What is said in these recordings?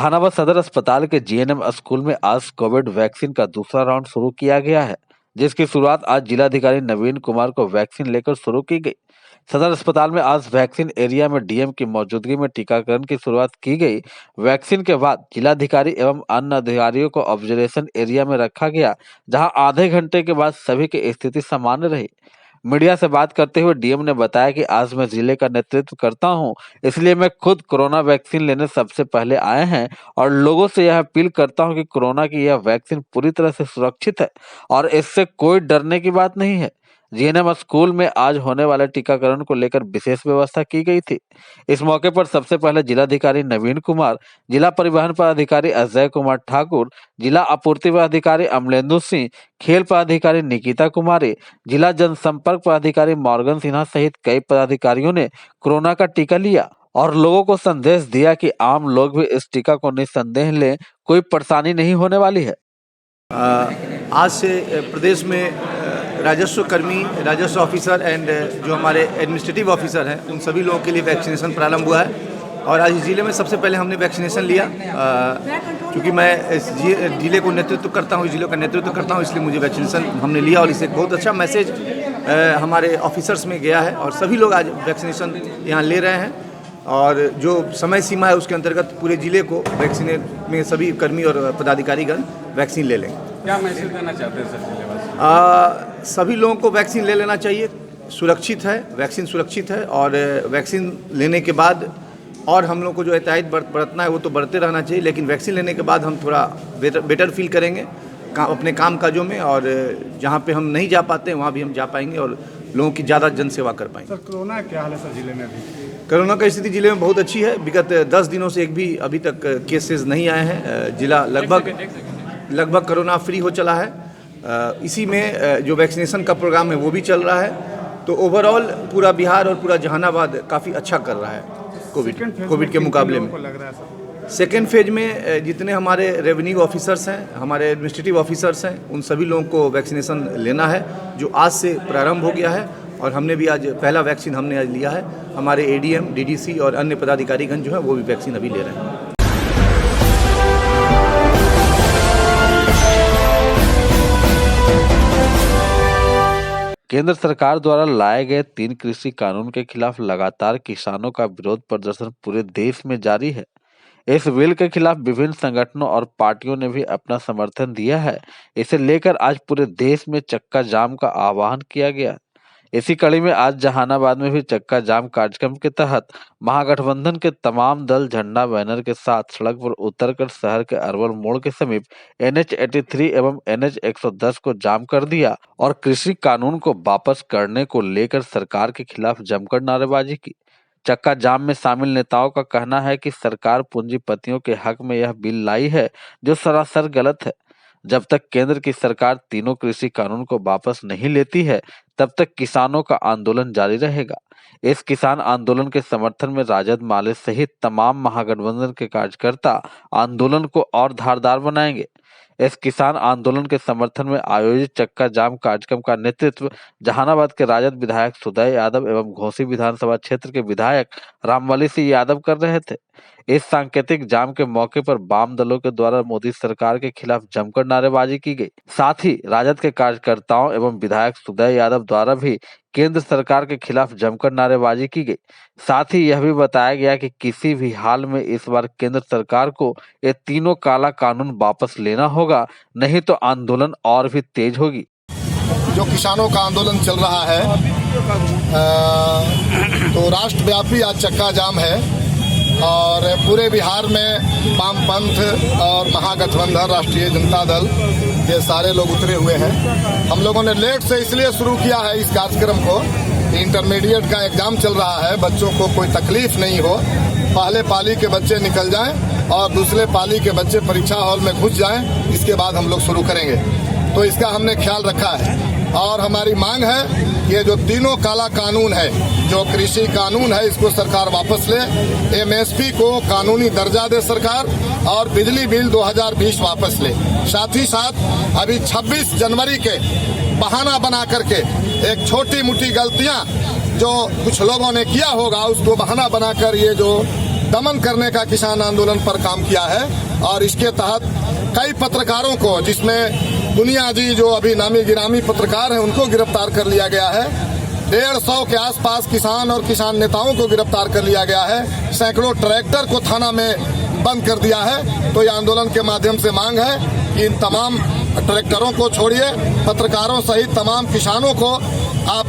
जहानाबाद सदर अस्पताल के जीएनएम स्कूल में आज कोविड वैक्सीन का दूसरा राउंड शुरू किया गया है, जिसकी शुरुआत आज जिलाधिकारी नवीन कुमार को वैक्सीन लेकर शुरू की गई। सदर अस्पताल में आज वैक्सीन एरिया में डीएम की मौजूदगी में टीकाकरण की शुरुआत की गई। वैक्सीन के बाद जिलाधिकारी एवं अन्य अधिकारियों को ऑब्जर्वेशन एरिया में रखा गया, जहां आधे घंटे के बाद सभी की स्थिति सामान्य रही। मीडिया से बात करते हुए डीएम ने बताया कि आज मैं जिले का नेतृत्व करता हूं, इसलिए मैं खुद कोरोना वैक्सीन लेने सबसे पहले आए हैं और लोगों से यह अपील करता हूं कि कोरोना की यह वैक्सीन पूरी तरह से सुरक्षित है और इससे कोई डरने की बात नहीं है। जीएनएम स्कूल में आज होने वाले टीकाकरण को लेकर विशेष व्यवस्था की गई थी। इस मौके पर सबसे पहले जिलाधिकारी नवीन कुमार, जिला परिवहन पदाधिकारी अजय कुमार ठाकुर, जिला आपूर्ति पदाधिकारी अमलेंदु सिंह, खेल पदाधिकारी निकिता कुमारी, जिला जनसंपर्क पदाधिकारी मॉर्गन सिन्हा सहित कई पदाधिकारियों ने कोरोना का टीका लिया और लोगों को संदेश दिया कि आम लोग भी इस टीका को निस्संदेह लें, कोई परेशानी नहीं होने वाली है। आज से प्रदेश में राजस्व कर्मी, राजस्व ऑफिसर एंड जो हमारे एडमिनिस्ट्रेटिव ऑफिसर हैं, उन सभी लोगों के लिए वैक्सीनेशन प्रारंभ हुआ है और आज इस जिले में सबसे पहले हमने वैक्सीनेशन लिया। क्योंकि मैं इस जिले को नेतृत्व करता हूँ, इस जिले का नेतृत्व करता हूँ, इसलिए मुझे वैक्सीनेशन हमने लिया और इससे बहुत अच्छा मैसेज हमारे ऑफिसर्स में गया है और सभी लोग आज वैक्सीनेशन यहाँ ले रहे हैं और जो समय सीमा है उसके अंतर्गत पूरे जिले को वैक्सीनेट में सभी कर्मी और पदाधिकारीगण वैक्सीन ले लेंगे। क्या मैसेज देना चाहते हैं सर जिले? सभी लोगों को वैक्सीन ले लेना चाहिए। सुरक्षित है, वैक्सीन सुरक्षित है और वैक्सीन लेने के बाद और हम लोग को जो एहतियात बरतना है वो तो बरते रहना चाहिए, लेकिन वैक्सीन लेने के बाद हम थोड़ा बेटर फील करेंगे अपने काम काजों में और जहाँ पे हम नहीं जा पाते हैं वहाँ भी हम जा पाएंगे और लोगों की ज़्यादा जन सेवा कर पाएंगे। सर कोरोना क्या हाल है सर जिले में अभी? कोरोना की स्थिति जिले में बहुत अच्छी है। विगत 10 दिनों से एक भी अभी तक केसेस नहीं आए हैं। जिला लगभग कोरोना फ्री हो चला है। इसी में जो वैक्सीनेशन का प्रोग्राम है वो भी चल रहा है, तो ओवरऑल पूरा बिहार और पूरा जहानाबाद काफ़ी अच्छा कर रहा है कोविड के मुकाबले में। सेकेंड फेज में जितने हमारे रेवेन्यू ऑफिसर्स हैं, हमारे एडमिनिस्ट्रेटिव ऑफिसर्स हैं, उन सभी लोगों को वैक्सीनेशन लेना है जो आज से प्रारंभ हो गया है और हमने भी आज पहला वैक्सीन हमने आज लिया है। हमारे एडीएम, डीडीसी और अन्य पदाधिकारीगण जो है वो भी वैक्सीन अभी ले रहे हैं। केंद्र सरकार द्वारा लाए गए 3 कृषि कानून के खिलाफ लगातार किसानों का विरोध प्रदर्शन पूरे देश में जारी है। इस बिल के खिलाफ विभिन्न संगठनों और पार्टियों ने भी अपना समर्थन दिया है। इसे लेकर आज पूरे देश में चक्का जाम का आह्वान किया गया। इसी कड़ी में आज जहानाबाद में भी चक्का जाम कार्यक्रम के तहत महागठबंधन के तमाम दल झंडा बैनर के साथ सड़क पर उतरकर शहर के अरवल मोड़ के समीप NH 83 एवं NH 110 को जाम कर दिया और कृषि कानून को वापस करने को लेकर सरकार के खिलाफ जमकर नारेबाजी की। चक्का जाम में शामिल नेताओं का कहना है कि सरकार पूंजीपतियों के हक में यह बिल लाई है जो सरासर गलत है। जब तक केंद्र की सरकार तीनों कृषि कानून को वापस नहीं लेती है, तब तक किसानों का आंदोलन जारी रहेगा। इस किसान आंदोलन के समर्थन में राजद, माले सहित तमाम महागठबंधन के कार्यकर्ता आंदोलन को और धारदार बनाएंगे। इस किसान आंदोलन के समर्थन में आयोजित चक्का जाम कार्यक्रम का नेतृत्व जहानाबाद के राजद विधायक सुदय यादव एवं घोसी विधानसभा क्षेत्र के विधायक रामवली सिंह यादव कर रहे थे। इस सांकेतिक जाम के मौके पर वाम दलों के द्वारा मोदी सरकार के खिलाफ जमकर नारेबाजी की गई। साथ ही राजद के कार्यकर्ताओं एवं विधायक सुदय यादव द्वारा भी केंद्र सरकार के खिलाफ जमकर नारेबाजी की गई। साथ ही यह भी बताया गया कि किसी भी हाल में इस बार केंद्र सरकार को ये तीनों काला कानून वापस लेना होगा, नहीं तो आंदोलन और भी तेज होगी। जो किसानों का आंदोलन चल रहा है तो राष्ट्रव्यापी आज चक्का जाम है और पूरे बिहार में वामपंथ और महागठबंधन, राष्ट्रीय जनता दल, ये सारे लोग उतरे हुए हैं। हम लोगों ने लेट से इसलिए शुरू किया है इस कार्यक्रम को, इंटरमीडिएट का एग्जाम चल रहा है, बच्चों को कोई तकलीफ नहीं हो, पहले पाली के बच्चे निकल जाएं और दूसरे पाली के बच्चे परीक्षा हॉल में घुस जाएं, इसके बाद हम लोग शुरू करेंगे। तो इसका हमने ख्याल रखा है और हमारी मांग है ये जो तीनों काला कानून है, जो कृषि कानून है, इसको सरकार वापस ले, MSP को कानूनी दर्जा दे सरकार और बिजली बिल 2020 वापस ले। साथ ही साथ अभी 26 जनवरी के बहाना बना करके एक छोटी मोटी गलतियां जो कुछ लोगों ने किया होगा उसको बहाना बनाकर ये जो दमन करने का किसान आंदोलन पर काम किया है। और इसके तहत कई पत्रकारों को, जिसमें दुनिया जी जो अभी नामी गिरामी पत्रकार हैं, उनको गिरफ्तार कर लिया गया है। 150 के आसपास किसान और किसान नेताओं को गिरफ्तार कर लिया गया है। सैकड़ों ट्रैक्टर को थाना में बंद कर दिया है। तो ये आंदोलन के माध्यम से मांग है कि इन तमाम ट्रैक्टरों को छोड़िए, पत्रकारों सहित तमाम किसानों को आप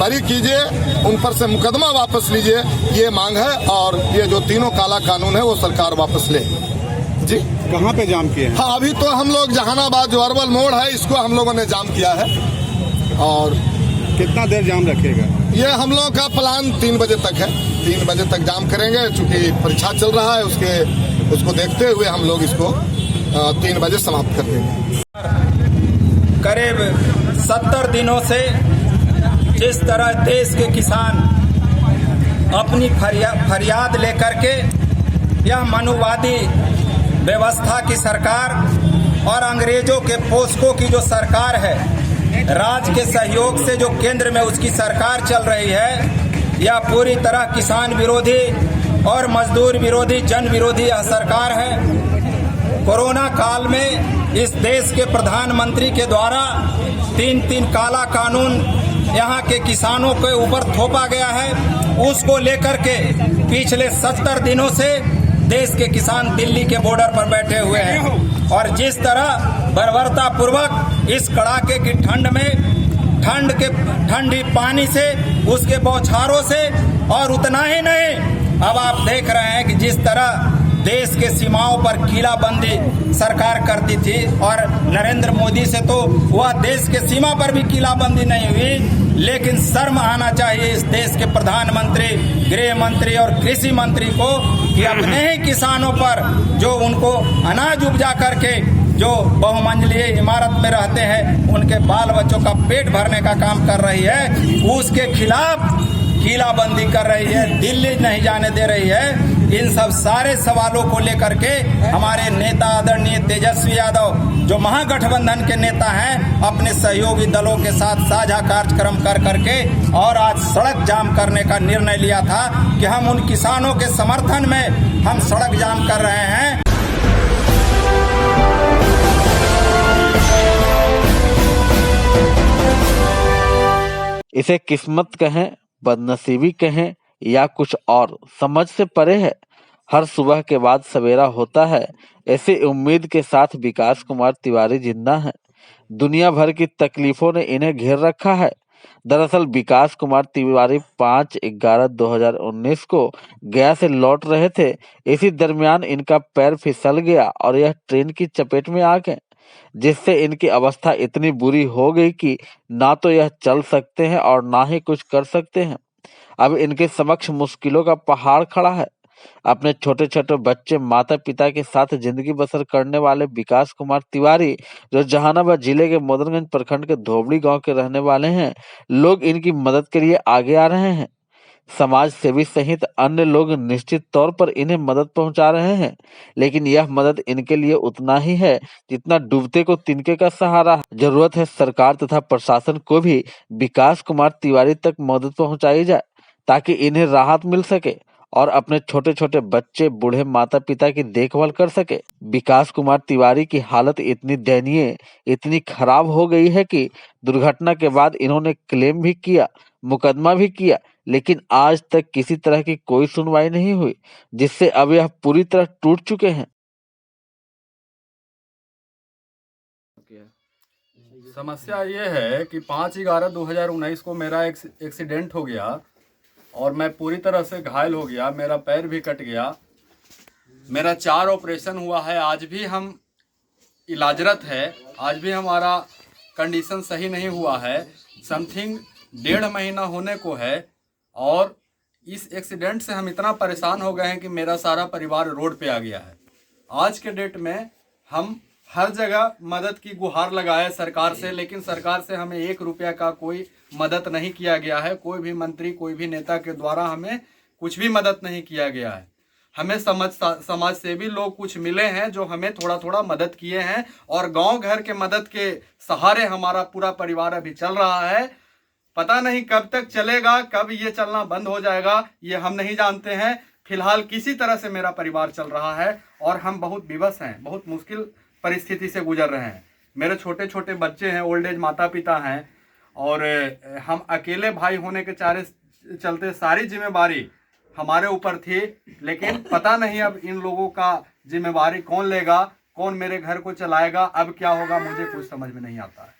बरी कीजिए, उन पर से मुकदमा वापस लीजिए, ये मांग है। और ये जो तीनों काला कानून है वो सरकार वापस ले। जी, कहाँ पे जाम किए हैं? हाँ, अभी तो हम लोग जहानाबाद जो अरवल मोड़ है, इसको हम लोगों ने जाम किया है। और कितना देर जाम रखेगा? ये हम लोगों का प्लान 3 बजे तक है। 3 बजे तक जाम करेंगे, चूंकि परीक्षा चल रहा है, उसको देखते हुए हम लोग इसको 3 बजे समाप्त कर देंगे। करीब 70 दिनों से जिस तरह देश के किसान अपनी फरियाद लेकर के यह मनुवादी व्यवस्था की सरकार और अंग्रेजों के पोस्को की जो सरकार है, राज्य के सहयोग से जो केंद्र में उसकी सरकार चल रही है, यह पूरी तरह किसान विरोधी और मजदूर विरोधी, जन विरोधी यह सरकार है। कोरोना काल में इस देश के प्रधानमंत्री के द्वारा 3 काला कानून यहाँ के किसानों के ऊपर थोपा गया है। उसको लेकर के पिछले 70 दिनों से देश के किसान दिल्ली के बॉर्डर पर बैठे हुए हैं। और जिस तरह बर्बरता पूर्वक इस कड़ाके की ठंड में ठंडी पानी से, उसके बौछारों से, और उतना ही नहीं, अब आप देख रहे हैं कि जिस तरह देश के सीमाओं पर किलाबंदी सरकार करती थी, और नरेंद्र मोदी से तो वह देश के सीमा पर भी किलाबंदी नहीं हुई, लेकिन शर्म आना चाहिए इस देश के प्रधानमंत्री, गृह मंत्री और कृषि मंत्री को कि अपने ही किसानों पर, जो उनको अनाज उपजा करके जो बहुमंजिलीय इमारत में रहते हैं, उनके बाल बच्चों का पेट भरने का काम कर रही है, उसके खिलाफ किलाबंदी कर रही है, दिल्ली नहीं जाने दे रही है। इन सब सारे सवालों को लेकर के हमारे नेता आदरणीय तेजस्वी यादव, जो महागठबंधन के नेता हैं, अपने सहयोगी दलों के साथ साझा कार्यक्रम कर करके और आज सड़क जाम करने का निर्णय लिया था कि हम उन किसानों के समर्थन में हम सड़क जाम कर रहे हैं। इसे किस्मत कहें, बदनसीबी कहें या कुछ और, समझ से परे है। हर सुबह के बाद सवेरा होता है, ऐसी उम्मीद के साथ विकास कुमार तिवारी जिंदा हैं। दुनिया भर की तकलीफों ने इन्हें घेर रखा है। दरअसल विकास कुमार तिवारी 5/11/2019 को गया से लौट रहे थे। इसी दरमियान इनका पैर फिसल गया और यह ट्रेन की चपेट में आ गए, जिससे इनकी अवस्था इतनी बुरी हो गई कि ना तो यह चल सकते हैं और ना ही कुछ कर सकते हैं। अब इनके समक्ष मुश्किलों का पहाड़ खड़ा है। अपने छोटे छोटे बच्चे, माता पिता के साथ जिंदगी बसर करने वाले विकास कुमार तिवारी, जो जहानाबाद जिले के मदनगंज प्रखंड के धोबड़ी गांव के रहने वाले हैं, लोग इनकी मदद के लिए आगे आ रहे हैं। समाज सेवी सहित अन्य लोग निश्चित तौर पर इन्हें मदद पहुंचा रहे हैं, लेकिन यह मदद इनके लिए उतना ही है जितना डूबते को तिनके का सहारा है। जरूरत है सरकार तथा प्रशासन को भी विकास कुमार तिवारी तक मदद पहुंचाई जाए, ताकि इन्हें राहत मिल सके और अपने छोटे छोटे बच्चे, बूढ़े माता पिता की देखभाल कर सके। विकास कुमार तिवारी की हालत इतनी दयनीय, इतनी खराब हो गई है कि दुर्घटना के बाद इन्होंने क्लेम भी किया, मुकदमा भी किया, लेकिन आज तक किसी तरह की कोई सुनवाई नहीं हुई, जिससे अब यह पूरी तरह टूट चुके हैं। समस्या ये है कि 5/11/2019 को मेरा एक्सीडेंट हो गया और मैं पूरी तरह से घायल हो गया। मेरा पैर भी कट गया। मेरा 4 ऑपरेशन हुआ है। आज भी हम इलाजरत है। आज भी हमारा कंडीशन सही नहीं हुआ है। समथिंग 1.5 महीना होने को है और इस एक्सीडेंट से हम इतना परेशान हो गए हैं कि मेरा सारा परिवार रोड पे आ गया है। आज के डेट में हम हर जगह मदद की गुहार लगाए सरकार से, लेकिन सरकार से हमें 1 रुपया का कोई मदद नहीं किया गया है। कोई भी मंत्री, कोई भी नेता के द्वारा हमें कुछ भी मदद नहीं किया गया है। हमें समाज सेवी लोग कुछ मिले हैं जो हमें थोड़ा थोड़ा मदद किए हैं और गांव घर के मदद के सहारे हमारा पूरा परिवार अभी चल रहा है। पता नहीं कब तक चलेगा, कब ये चलना बंद हो जाएगा, ये हम नहीं जानते हैं। फिलहाल किसी तरह से मेरा परिवार चल रहा है और हम बहुत विवश हैं, बहुत मुश्किल परिस्थिति से गुजर रहे हैं। मेरे छोटे छोटे बच्चे हैं, ओल्ड एज माता पिता हैं और हम अकेले भाई होने के चलते सारी जिम्मेवारी हमारे ऊपर थी, लेकिन पता नहीं अब इन लोगों का जिम्मेवारी कौन लेगा, कौन मेरे घर को चलाएगा, अब क्या होगा मुझे कुछ समझ में नहीं आता है।